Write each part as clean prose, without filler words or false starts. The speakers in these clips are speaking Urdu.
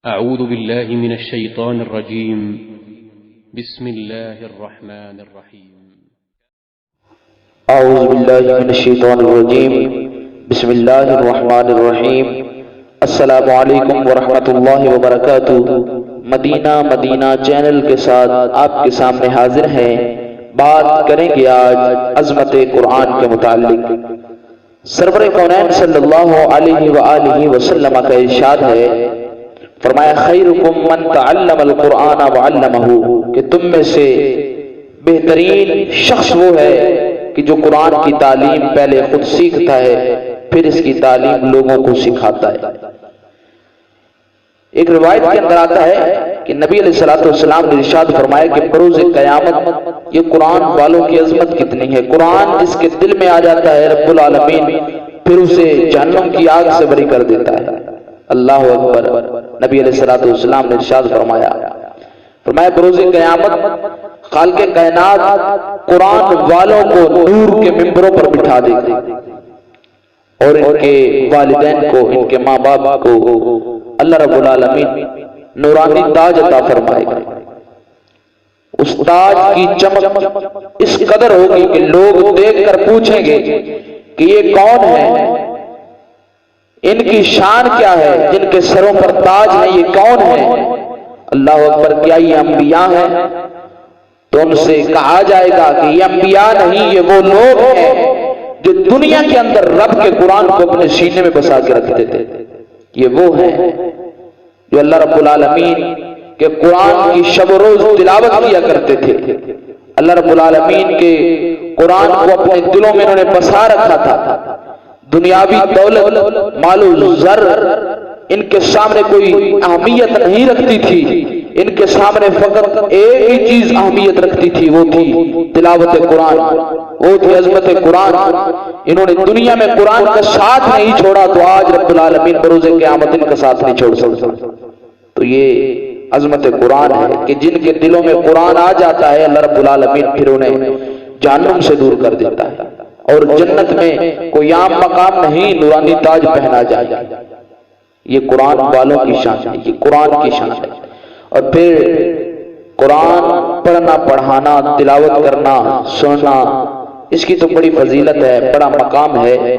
أعوذ بالله من الشيطان الرجيم. بسم الله الرحمن الرحيم. أعوذ بالله من الشيطان الرجيم. بسم الله الرحمن الرحيم. السلام علیکم ورحمۃ اللہ وبرکاتہ. مدینہ چینل کے ساتھ آپ کے سامنے حاضر ہیں. بات کریں گے آج عظمت قرآن کے متعلق. سرور کونین صلی اللہ علیہ وآلہ وسلم کا ارشاد ہے، فرمایا خیرکم من تعلم القرآن وعلمہ، کہ تم میں سے بہترین شخص وہ ہے کہ جو قرآن کی تعلیم پہلے خود سیکھتا ہے پھر اس کی تعلیم لوگوں کو سکھاتا ہے. ایک روایت کے اندر آتا ہے کہ نبی علیہ الصلوۃ والسلام نے ارشاد فرمایا کہ بروز قیامت یہ قرآن والوں کی عظمت کتنی ہے. قرآن جس کے دل میں آ جاتا ہے رب العالمین پھر اسے جہنم کی آگ سے بری کر دیتا ہے. اللہ اکبر. نبی علیہ الصلوۃ والسلام نے ارشاد فرمایا بروز قیامت خالق کائنات قرآن والوں کو نور کے ممبروں پر بٹھا دے گا اور ان کے والدین کو، ان کے ماں باپ کو اللہ رب العالمین نورانی تاج عطا فرمائے گا. اس تاج کی چمک اس قدر ہوگی کہ لوگ دیکھ کر پوچھیں گے کہ یہ کون ہے، ان کی شان کیا ہے، جن کے سروں پر تاج ہے یہ کون ہے. اللہ اکبر. کیا یہ انبیاء ہیں؟ تو ان سے کہا جائے گا کہ یہ انبیاء نہیں، یہ وہ لوگ ہیں جو دنیا کے اندر رب کے قرآن کو اپنے سینے میں بسا کے رکھتے تھے. یہ وہ ہیں جو اللہ رب العالمین کے قرآن کی شب و روز تلاوت کیا کرتے تھے. اللہ رب العالمین کے قرآن کو اپنے دلوں میں انہوں نے بسا رکھا تھا. دنیاوی دولت، مال و زر ان کے سامنے کوئی اہمیت نہیں رکھتی تھی. ان کے سامنے فقط ایک ہی چیز اہمیت رکھتی تھی، وہ تھی تلاوت قرآن، وہ تھی عظمت قرآن. انہوں نے دنیا میں قرآن کا ساتھ نہیں چھوڑا تو آج رب العالمین بروز قیامت ان کا ساتھ نہیں چھوڑ سکتا. تو یہ عظمت قرآن ہے کہ جن کے دلوں میں قرآن آ جاتا ہے اللہ رب العالمین پھر انہیں جہنم سے دور کر دیتا ہے اور جنت میں کوئی عام مقام نہیں، نورانی تاج پہنا جائے. یہ قرآن والوں کی شان ہے، یہ قرآن کی شان ہے. اور پھر قرآن پڑھنا، پڑھانا، تلاوت کرنا، سننا، اس کی تو بڑی فضیلت ہے، بڑا مقام ہے.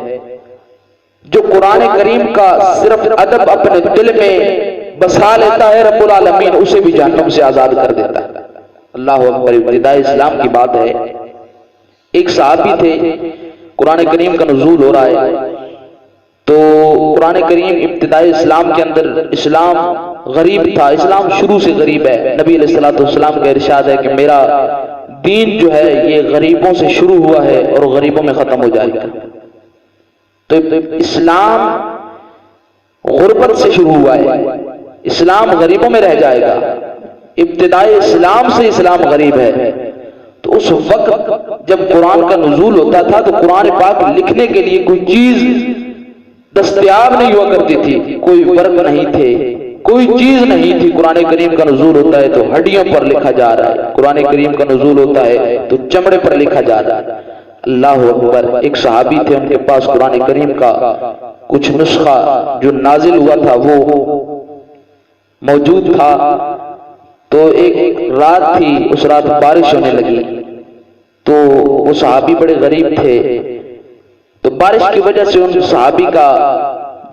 جو قرآن کریم کا صرف ادب اپنے دل میں بسا لیتا ہے رب العالمین اسے بھی جہنم سے آزاد کر دیتا ہے. اللہ اکبر. ابتداء اسلام کی بات ہے. ایک صحابی تھے، قرآن کریم کا نزول ہو رہا ہے تو قرآن کریم ابتدائی اسلام کے اندر اسلام غریب تھا، اسلام شروع سے غریب ہے. نبی علیہ الصلوۃ والسلام کا ارشاد ہے کہ میرا دین جو ہے یہ غریبوں سے شروع ہوا ہے اور غریبوں میں ختم ہو جائے گا. تو اسلام غربت سے شروع ہوا ہے، اسلام غریبوں میں رہ جائے گا. ابتدائی اسلام سے اسلام غریب ہے. تو اس وقت جب قرآن کا نزول ہوتا تھا تو قرآن پاک لکھنے کے لیے کوئی چیز دستیاب نہیں ہوا کرتی تھی، کوئی ورق نہیں تھے، کوئی چیز نہیں تھی. قرآن کریم کا نزول ہوتا ہے تو ہڈیوں پر لکھا جا رہا ہے، قرآن کریم کا نزول ہوتا ہے تو چمڑے پر لکھا جا رہا ہے. اللہ اکبر. ایک صحابی تھے، ان کے پاس قرآن کریم کا کچھ نسخہ جو نازل ہوا تھا وہ موجود تھا. تو ایک رات تھی، اس رات بارش ہونے لگی تو وہ صحابی بڑے غریب تھے. تو بارش کی وجہ سے ان صحابی کا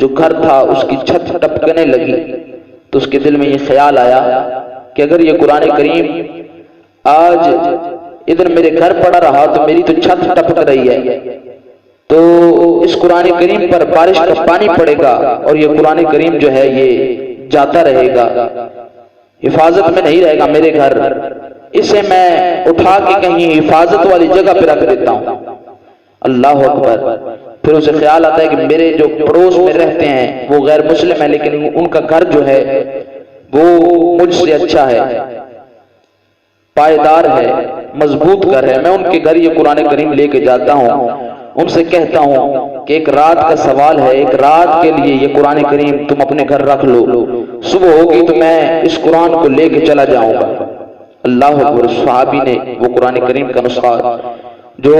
جو گھر تھا اس کی چھت ٹپکنے لگی. تو اس کے دل میں یہ خیال آیا کہ اگر یہ قرآن کریم آج ادھر میرے گھر پڑا رہا تو میری تو چھت ٹپک رہی ہے، تو اس قرآن کریم پر بارش کا پانی پڑے گا اور یہ قرآن کریم جو ہے یہ جاتا رہے گا، حفاظت میں نہیں رہے گا میرے گھر. اسے میں اٹھا کے کہیں حفاظت والی جگہ پہ رکھ دیتا ہوں. اللہ اکبر. پھر اسے خیال آتا ہے کہ میرے جو پڑوس میں رہتے ہیں وہ غیر مسلم ہیں لیکن ان کا گھر جو ہے وہ مجھ سے اچھا ہے، پائیدار ہے، مضبوط گھر ہے. میں ان کے گھر یہ قرآن کریم لے کے جاتا ہوں، ان سے کہتا ہوں کہ ایک رات کا سوال ہے، ایک رات کے لیے یہ قرآن کریم تم اپنے گھر رکھ لو، صبح ہوگی تو میں اس قرآن کو لے کے چلا جاؤں گا. اللہ اکبر. صحابی نے وہ قرآن کریم کا نسخہ جو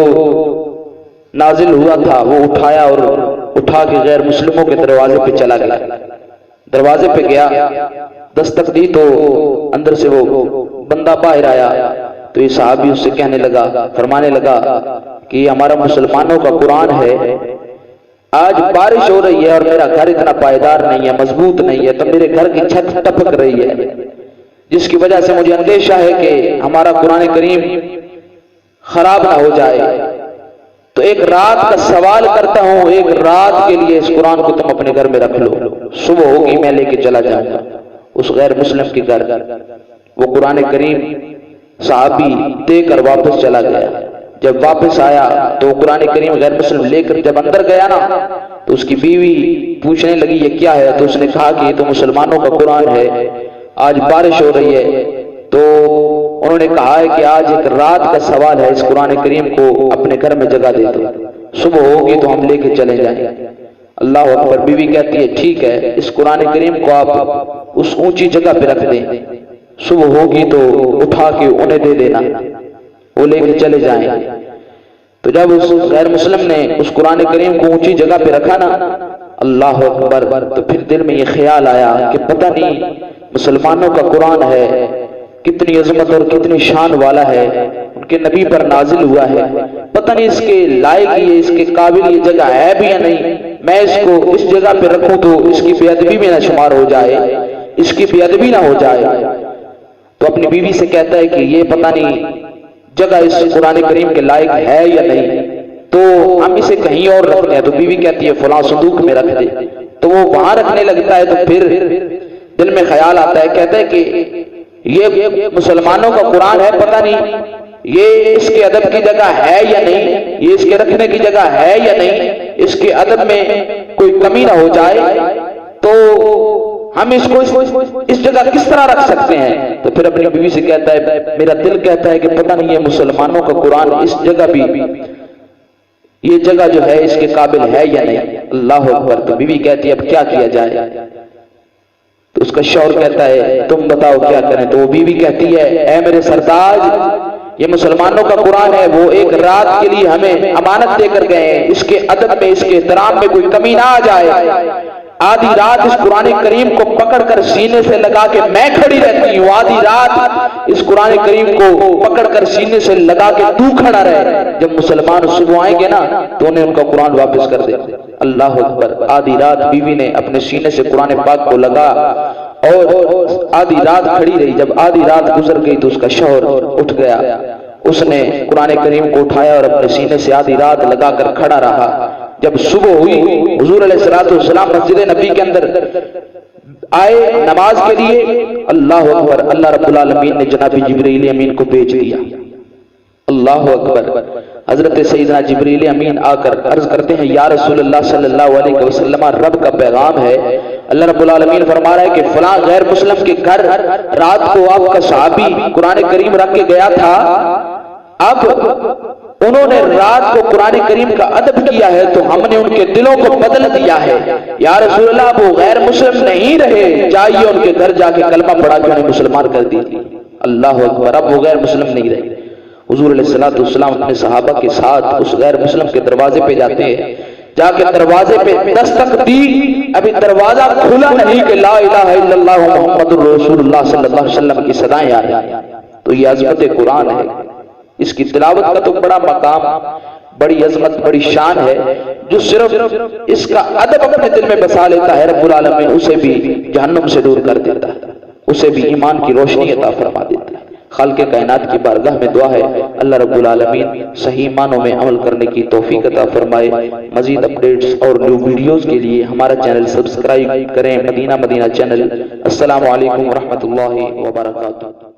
نازل ہوا تھا وہ اٹھایا اور اٹھا کے غیر مسلموں کے دروازے پہ چلا گیا. دروازے پہ گیا، دستک دی تو اندر سے وہ بندہ باہر آیا، تو یہ صحابی اس سے کہنے لگا، فرمانے لگا کہ یہ ہمارا مسلمانوں کا قرآن ہے، آج بارش ہو رہی ہے اور میرا گھر اتنا پائیدار نہیں ہے، مضبوط نہیں ہے، تو میرے گھر کی چھت ٹپک رہی ہے، جس کی وجہ سے مجھے اندیشہ ہے کہ ہمارا قرآن کریم خراب نہ ہو جائے، تو ایک رات کا سوال کرتا ہوں، ایک رات کے لیے اس قرآن کو تم اپنے گھر میں رکھ لو، صبح ہوگی میں لے کے چلا جاؤں گا اس غیر مسلم کے گھر۔ وہ قرآن کریم صحابی دے کر واپس چلا گیا۔ جب واپس آیا تو قرآن کریم غیر مسلم لے کر جب اندر گیا نا، تو اس کی بیوی پوچھنے لگی یہ کیا ہے، تو اس نے کہا کہ یہ تو مسلمانوں کا قرآن ہے، آج بارش ہو رہی ہے، تو انہوں نے کہا ہے کہ آج ایک رات کا سوال ہے، اس قرآن کریم کو اپنے گھر میں جگہ دے دو، صبح ہوگی تو ہم لے کے چلے جائیں۔ اللہ اکبر۔ بیوی کہتی ہے ٹھیک ہے، اس قرآن کریم کو آپ اس اونچی جگہ پہ رکھ دیں، صبح ہوگی تو اٹھا کے انہیں دے دینا، وہ لے کے چلے جائیں۔ تو جب اس غیر مسلم نے اس قرآن کریم کو اونچی جگہ پہ رکھا نا، اللہ اکبر، تو پھر دل میں یہ خیال آیا کہ پتہ نہیں مسلمانوں کا قرآن ہے، کتنی عظمت اور کتنی شان والا ہے، ان کے نبی پر نازل ہوا ہے، پتہ نہیں اس کے لائق یہ، اس کے قابل یہ جگہ ہے بھی یا نہیں، میں اس کو اس جگہ پہ رکھوں تو اس کی بے ادبی میں نہ شمار ہو جائے، اس کی بے ادبی نہ ہو جائے۔ تو اپنی بیوی سے کہتا ہے کہ یہ پتہ نہیں جگہ اس قرآن کریم کے لائق ہے یا نہیں، تو ہم اسے کہیں اور رکھتے ہیں۔ تو بیوی کہتی ہے فلاں صندوق میں رکھ دے، تو وہ وہاں رکھنے لگتا ہے، تو پھر دل میں خیال آتا ہے، کہتا ہے کہ یہ مسلمانوں کا قرآن ہے، پتہ نہیں یہ اس کے ادب کی جگہ ہے یا نہیں، یہ اس کے رکھنے کی جگہ ہے یا نہیں، اس کے ادب میں کوئی کمی نہ ہو جائے، تو ہم اس کو اس جگہ کس طرح رکھ سکتے ہیں؟ تو پھر اپنی بیوی سے کہتا ہے میرا دل کہتا ہے کہ پتہ نہیں یہ مسلمانوں کا قرآن اس جگہ بھی، یہ جگہ جو ہے اس کے قابل ہے یا نہیں۔ اللہ اکبر۔ تو بیوی کہتی ہے اب کیا کیا جائے؟ تو اس کا شوہر کہتا ہے تم بتاؤ کیا کریں؟ تو وہ بیوی کہتی ہے اے میرے سرتاج، یہ مسلمانوں کا قرآن ہے، وہ ایک رات کے لیے ہمیں امانت دے کر گئے ہیں، اس کے ادب میں اس کے احترام میں کوئی کمی نہ آ جائے۔ آدھی رات اس قرآن کریم کو پکڑ کر سینے سے لگا کے میں کھڑی رہتی ہوں، آدھی رات اس قرآن کریم کو پکڑ کر سینے سے لگا کے تو کھڑا رہے، جب مسلمان صبح آئیں گے نا تو انہیں ان کا قرآن واپس کر دے۔ اللہ اکبر۔ آدھی رات بیوی نے اپنے سینے سے قرآن پاک کو لگا اور آدھی رات کھڑی رہی۔ جب آدھی رات گزر گئی تو اس کا شوہر اٹھ گیا، اس نے قرآن کریم کو اٹھایا اور اپنے سینے سے آدھی رات لگا کر کھڑا رہا۔ جب صبح ہوئی حضور علیہ السلام مسجد نبی کے اندر آئے نماز کے لیے، اللہ اکبر، اللہ رب العالمین نے جناب جبریل امین کو بھیج دیا۔ اللہ اکبر۔ حضرت سیدنا جبریل امین آ کر عرض کرتے ہیں یا رسول اللہ صلی اللہ علیہ وسلم، رب کا پیغام ہے، اللہ رب العالمین فرما رہا ہے کہ فلاں غیر مسلم کے گھر رات کو آپ کا صحابی قرآن کریم رکھ کے گیا تھا، اب انہوں نے رات کو قرآن کریم کا ادب کیا ہے تو ہم نے ان کے دلوں کو بدل دیا ہے، یا رسول اللہ اب وہ غیر مسلم نہیں رہے، جائیے ان کے گھر جا کے کلمہ پڑھا کے انہیں مسلمان کر دیجیے۔ اللہ اکبر۔ اب وہ غیر مسلم نہیں رہے۔ حضور علیہ السلام اپنے صحابہ کے ساتھ اس غیر مسلم کے دروازے پہ جاتے ہیں، جا کے دروازے پہ دستک دی، ابھی دروازہ کھلا نہیں کہ لا الہ الا اللہ محمد الرسول اللہ صلی اللہ علیہ وسلم کی صدائیں آ رہی۔ تو یہ عظمت قرآن ہے، اس کی تلاوت کا تو بڑا مقام، بڑی عظمت، بڑی شان ہے، جو صرف اس کا ادب اپنے دل میں بسا لیتا ہے رب العالمین اسے بھی جہنم سے دور کر دیتا ہے، اسے بھی ایمان کی روشنی عطا فرما دیتا ہے۔ خالق کائنات کی بارگاہ میں دعا ہے اللہ رب العالمین صحیح معنوں میں عمل کرنے کی توفیق عطا فرمائے۔ مزید اپڈیٹس اور نیو ویڈیوز کے لیے ہمارا چینل سبسکرائب کریں، مدینہ چینل۔ السلام علیکم ورحمۃ اللہ وبرکاتہ۔